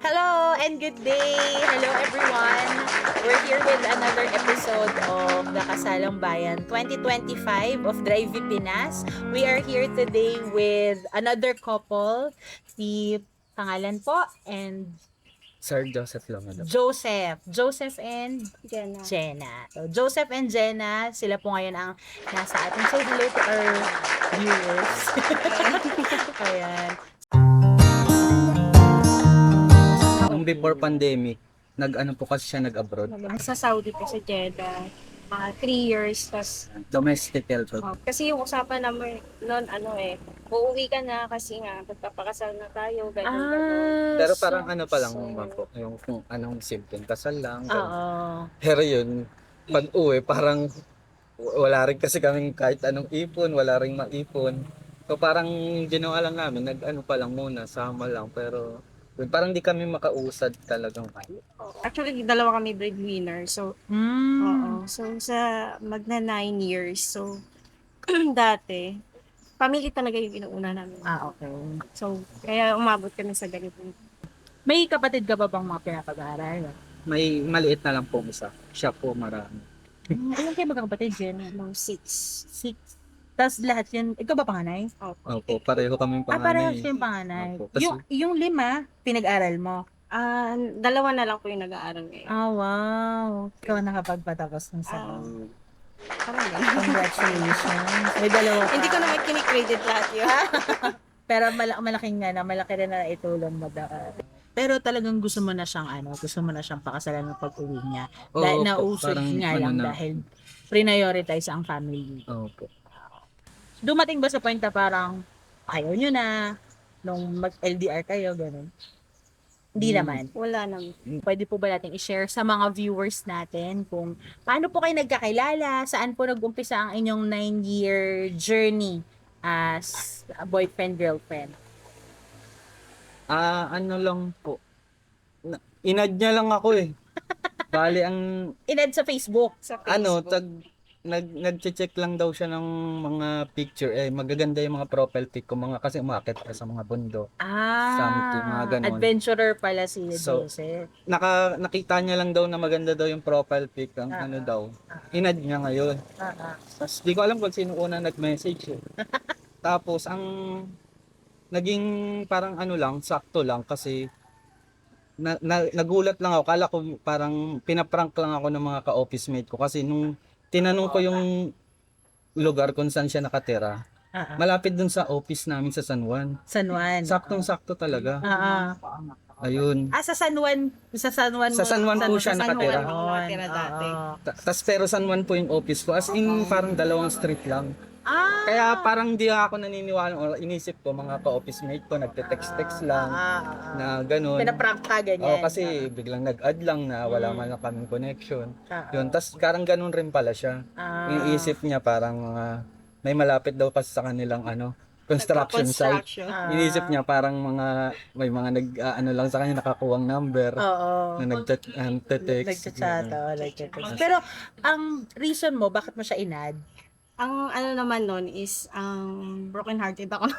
Hello and good day! Hello everyone! We're here with another episode of the Kasalang Bayan 2025 of Drive Pinas. We are here today with another couple, si pangalan po, and Sir Joseph Lomado. Joseph and Jenna. So, Joseph and Jenna, sila po ngayon ang nasa atin. Say hello to our viewers. Ayan. Nung before pandemic, nag-ano po kasi siya nag-abroad. Sa Saudi po sa Jeddah, mga 3 years, tas Domestic helper. kasi yung usapan naman noon uuwi ka na kasi nga magpapakasal na tayo, ganun ganun. Pero parang ano pa lang naman po, yung kung anong simpleng kasal lang. ganun. Oo. Pero yun, pag uwi, parang wala rin kasi kaming kahit anong ipon, wala rin maipon. So parang ginawa lang namin, nag-ano pa lang muna, sama lang. Pero yun, parang di kami makausad talagang. Actually, dalawa kami breadwinner. So, oo. So, sa magna 9 years. So, dati, family talaga yung inuuna namin. Okay. So, kaya umabot kami sa ganito. May kapatid ka ba bang mga pinapag-aaral? May maliit na lang po isa. Siya po marami. Ilan kayo magkakapatid, Jen? Mga 6. 6. Tapos lahat yun, ikaw ba panganay? Opo, pareho kaming Parehas panganay. kayong panganay. Opo. Tas- Yung 5, pinag-aral mo? Dalawa na lang po yung nag-aaral ngayon. Wow. Ikaw nakapagpatapos ng sa. Parang ganun. Congratulations. May dalawa ka. Hindi ko naman kinikredit lahat yun. Pero malaking malaki rin na itulong mo daw. Pero talagang gusto mo na siyang gusto mo na siyang pakasalan ng pag-uwi niya. Oo, Dahil opo, nausod parang nga ano lang na. dahil prioritize ang family. Opo. Dumating ba sa point na parang ayaw nyo na nung mag-LDR kayo, ganun? Hindi naman. Wala naman. Pwede po ba natin i-share sa mga viewers natin kung paano po kayo nagkakilala, saan po nag-umpisa ang inyong 9-year journey as a boyfriend-girlfriend? Ano lang po. Inad niya lang ako eh. Bali ang Inad sa Facebook. Sa Facebook. nag-check lang daw siya ng mga picture magaganda yung mga profile pic ko mga kasi umaakit ka sa mga bundok. Something, mga ganon. Adventurer pala si So, Joseph. Nakita niya lang daw na maganda daw yung profile pic ang ano daw. Inad niya ngayon. Tapos di ko alam kung sino una nag-message eh. Tapos ang naging parang ano lang, sakto lang kasi nagulat lang ako. Kala ko parang pinaprank lang ako ng mga ka-office mate ko kasi nung tinanong ko yung lugar kung saan siya nakatira, malapit dun sa office namin sa San Juan. San Juan. Saktong-sakto talaga. Ayun. Sa San Juan, Sa San Juan po siya nakatira. Nakatira dati. Tas pero San Juan po yung office ko. As in parang dalawang street lang. Ah, Kaya parang di ako naniniwala or inisip ko mga ka-office mate ko nagte-text lang na ganun. pinaprank ka ganyan. Oo, kasi biglang nag-add lang na wala man na kaming connection. Yun, tas parang ganun rin pala siya. Yung isip niya parang may malapit daw kasi sa kanilang construction site. Inisip niya parang may mga ano lang sa kanya nakakuwang number Oo. na nagte-text. Nagchat-chat. Pero, ang reason mo, bakit mo siya inad? Ang ano naman nun is, broken hearted ako.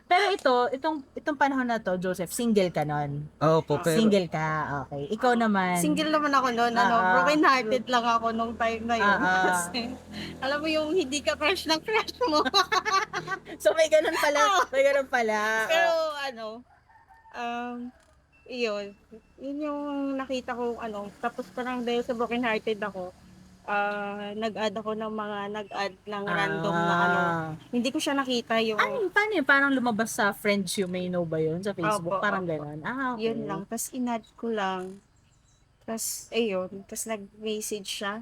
Pero itong panahon na to, Joseph, single ka nun? Oo po, pero Single ka, okay. Ikaw naman. Single naman ako noon, broken hearted lang ako nung time na yun. Kasi, alam mo yung hindi ka crush ng crush mo. So, may ganun pala. May ganun pala. Pero yun yung nakita ko, tapos parang dahil sa broken hearted ako, nag-add ako ng mga nag-add ng random na hindi ko siya nakita yung Paano yun? Parang lumabas sa Friends You May Know ba yun? Sa Facebook? Opo, Parang opo. ganun. Okay. yun lang, tapos in-add ko lang, tapos ayun, tapos nag-message siya,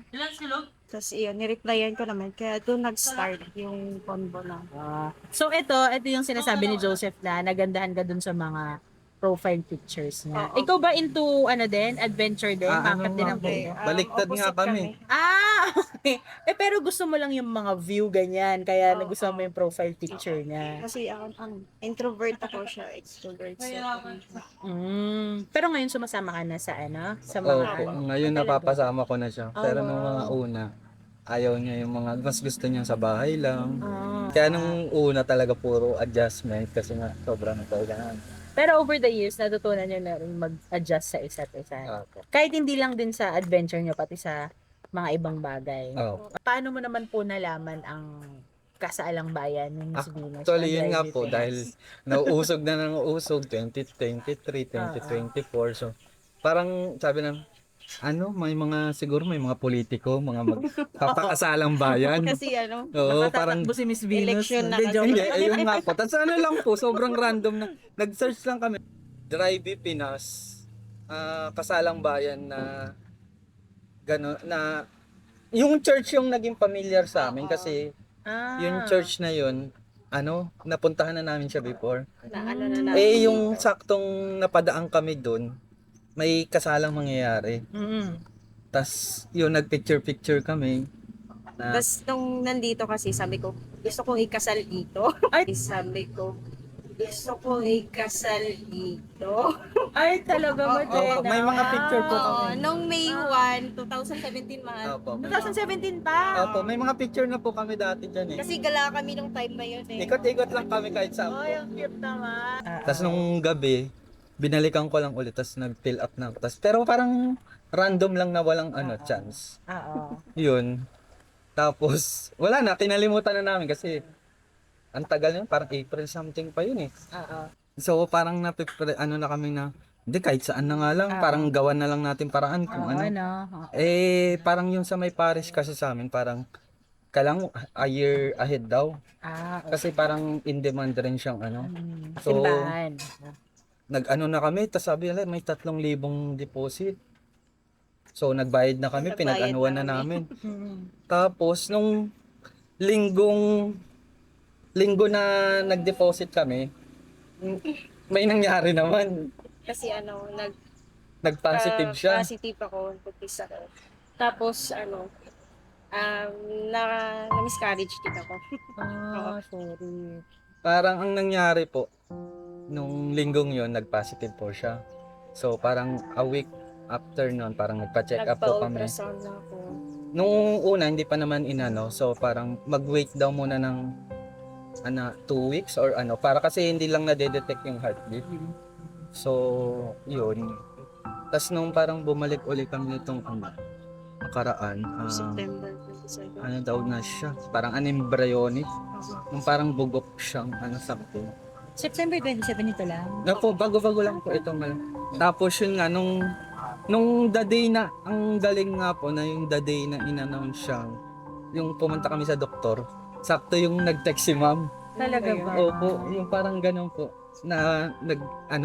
tapos ayun, nireplyan ko naman, kaya doon nag-start yung combo na. So, ito yung sinasabi ni Joseph na nagandahan ka dun sa mga profile pictures niya. Oo. Ikaw ba into adventure din? Bakit din ang Okay, buo? baliktad nga opposite kami. Okay. Pero gusto mo lang yung mga view ganyan, kaya nagustuhan mo yung profile picture niya. Kasi ako, introvert ako siya, extrovert siya. Pero ngayon sumasama ka na sa sa mga Opo, ngayon napapasama ko na siya. Pero nung mga una, ayaw niya yung mga, mas gusto niya sa bahay lang. Ah. Kaya nung una talaga puro adjustment kasi nga sobrang kailangan. Pero over the years, natutunan nyo na rin mag-adjust sa isa't isa. Opo. Kahit hindi lang din sa adventure nyo, pati sa mga ibang bagay. Opo. Paano mo naman po nalaman ang Kasaalang Bayan ni Miss Venus? Actually, yun ng nga Drive po, Pinas? dahil nauusog na ng uusog 2023, 2024. So, parang sabi ng, may mga, siguro may mga politiko, mga magpapakasalang bayan. Kasi ano, Oo, parang, Nakatakbo si Miss Venus. Election na Hindi, kasi. joke hindi, lang. ayun nga po. Tapos ano lang po, sobrang random na, nag-search lang kami. Drive Pinas, kasalang bayan na, gano'n, na, yung church yung naging familiar sa amin kasi, Ah. yung church na yun, napuntahan na namin siya before. na ano na natin. Yung saktong napadaan kami doon, may kasalang mangyayari. Mm. Tas yun, nagpicture-picture kami. Na, Tapos nung nandito kasi, sabi ko, gusto kong ikasal dito. Ay! Sabi ko, gusto kong ikasal dito. Ay, talaga ba, Oo, Jenna? may mga picture po Oo, kami. nung May 1, 2017 mahal. Opo. 2017 pa. Opo, may mga picture na po kami dati dyan eh. Kasi gala kami nung time na yun eh. Ikot-ikot lang kami kahit saan po. Ay, ang cute naman. Tapos nung gabi, binalikan ko lang ulit, tapos nag-fill up na. Pero parang random lang na walang chance. Oo. Yun. Tapos, wala na, kinalimutan na namin kasi ang tagal yun, parang April something pa yun eh. Oo. So, parang na kami na, hindi, kahit saan na nga lang, parang gawan na lang natin paraan kung ano. Parang yung sa may parish kasi sa amin, parang kailangan a year ahead daw. Okay. Kasi parang in demand rin siyang So, Simbahan. na kami, tapos sabi nila, may 3,000 deposit. So, nagbayad na kami, Nagbayad pinag-anuan na na namin. Mm. Tapos, nung linggo na nag-deposit kami, may nangyari naman. Kasi Nag-positive siya. Positive ako, pagpisa ko. Tapos na-miscarriage din ako. Sorry. Parang ang nangyari po, nung linggong yon nag-positive po siya. So, parang a week after nun, parang nagpa-check up po kami. Nagpa-ultrasound na ako. Nung una, hindi pa naman so parang mag-wait daw muna ng 2 weeks or para kasi hindi lang na-detect yung heartbeat. So, yun. Tapos nung parang bumalik uli kami nitong nakaraan, September 27. daw na siya, parang embryonic. Nung parang bugok siyang something. September 27 ito lang. Po, bago-bago lang po ito ngayon. Tapos yun nga, nung the day na, ang galing nga po na yung the day na in-announce siya, yung pumunta kami sa doktor, sakto yung nag-text si ma'am. Talaga ba? Opo, yung parang ganun po, na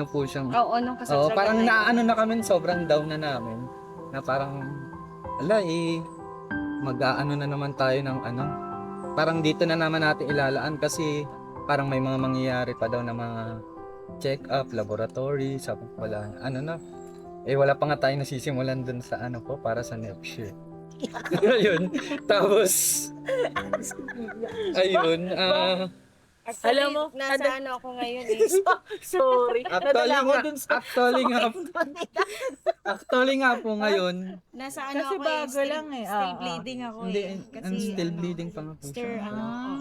po siyang, Oo, nung kasagsagan parang na yun. na kami, sobrang down na namin, na parang, mag-aano na naman tayo ng parang dito na naman natin ilalaan kasi parang may mga mangyayari pa daw na mga check-up, laboratory, sabi ko wala, wala pa nga tayo nasisimulan dun sa po para sa next year. Ayun. Tapos, ayun, Actually, Alam mo, nasa ako ngayon eh. Sorry. Nadala ko dun sa actually nga po ngayon, Nasa Kasi ako bago still, lang eh. Still Oo. bleeding ako hindi, eh. Kasi still bleeding pa nga po Still, siya. oo.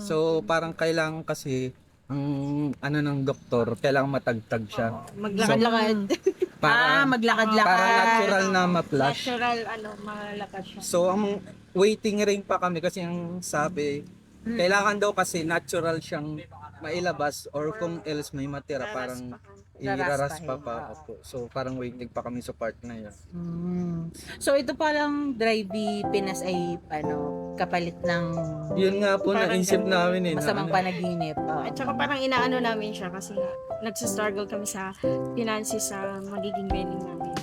So, parang kailangan kasi, ang ng doktor, kailangan matagtag siya. Maglakad-lakad. Para, maglakad-lakad. para natural na ma-flush. Natural, malakad siya. So, ang waiting rin pa kami kasi ang sabi, kailangan daw kasi natural siyang mailabas or kung else may matira parang iraraspa pa. Opo. So, parang waiting pa kami sa part na yun. So ito palang Drive Pinas ay kapalit ng Yun nga po, Parang naisip ganun. namin eh. masamang na, panaginip. At saka parang inaano namin siya kasi nga, nagsastruggle kami sa finances sa magiging wedding namin.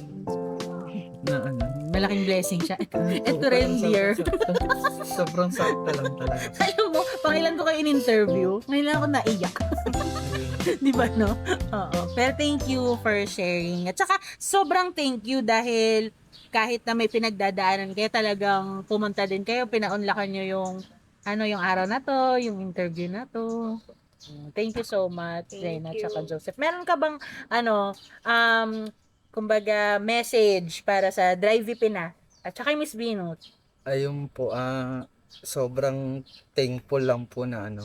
na Malaking blessing siya. Ito Oo, rin, parang dear. Sobrang sakta lang talaga. Alam mo, pangilan ko kayo in-interview, ngayon lang ako naiyak. Di ba, no? Oo. Pero thank you for sharing. At saka, sobrang thank you dahil kahit na may pinagdadaanan kayo, talagang pumunta din kayo, pinaunlakan nyo yung araw na to, yung interview na to. Thank you so much, Thank Rena, you. at saka Joseph. Meron ka bang, kumbaga, message para sa Drive Pinas at saka Miss Venus? Ayun po, sobrang thankful lang po na ano,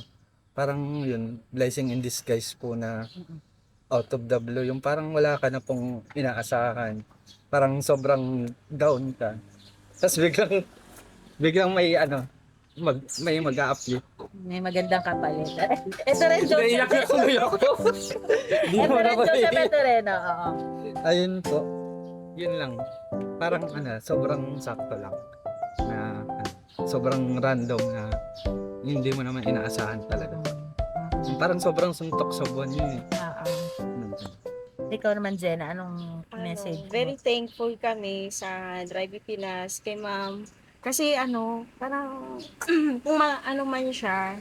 parang yun, blessing in disguise po na out of the blue, yung parang wala ka na pong inaasahan. Parang sobrang down ka. Tapos biglang may ano, may mag-a-uplift. May magandang kapalit. Ito rin, Joseph. Naiyak na tuloy ako. Di Ito mo na rin, ko Joseph. Ito rin, oo. Ayun po, yun lang. Parang ano, sobrang sakto lang. Na sobrang random na hindi mo naman inaasahan talaga. Parang sobrang suntok sa buwan yun eh. Oo. Ikaw naman, Jenna, anong message mo? Very thankful kami sa Drive Pinas kay ma'am. Kasi parang kung ano man siya,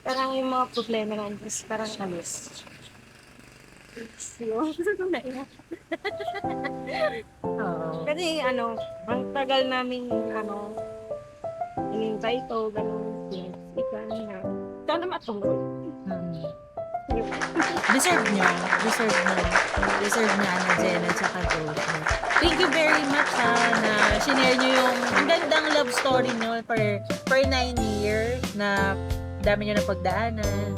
parang yung mga problema na is parang alis. Naiyak. Oo. Kasi ang tagal namin inintay to, gano'n. Ikan na. Sana matulog. Hmm. Deserve niya. Deserve niya na Jenna tsaka Joseph. Thank you very much na sinare niyo yung ang gandang love story niyo for 9 years na dami niyo na pagdaanan.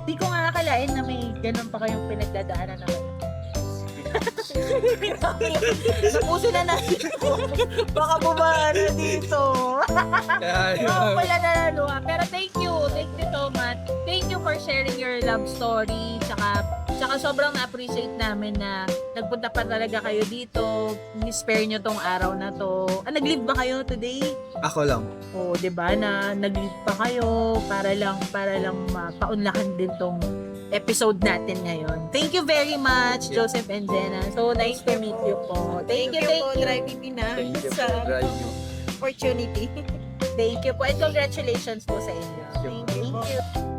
Di ko nga akalain na may ganun pa kayong pinagdadaanan naman. Napuso na natin ito. Baka bumaba na dito. Kaya Oo, wala na naluha. Pero thank you so much. Thank you for sharing your love story. Tsaka sobrang na-appreciate namin na nagpunta pa talaga kayo dito. Ni-spare nyo tong araw na to. Nag-live ba kayo today? ako lang. Oo, 'di ba na nag-live pa kayo para lang mapaunlakan din tong episode natin ngayon. Thank you very much, Joseph and Jenna. So nice to meet you po. Thank you po, Drive Pinas, Thank you sa for drive you. opportunity. Thank you po and congratulations po sa inyo. Thank you. Thank you.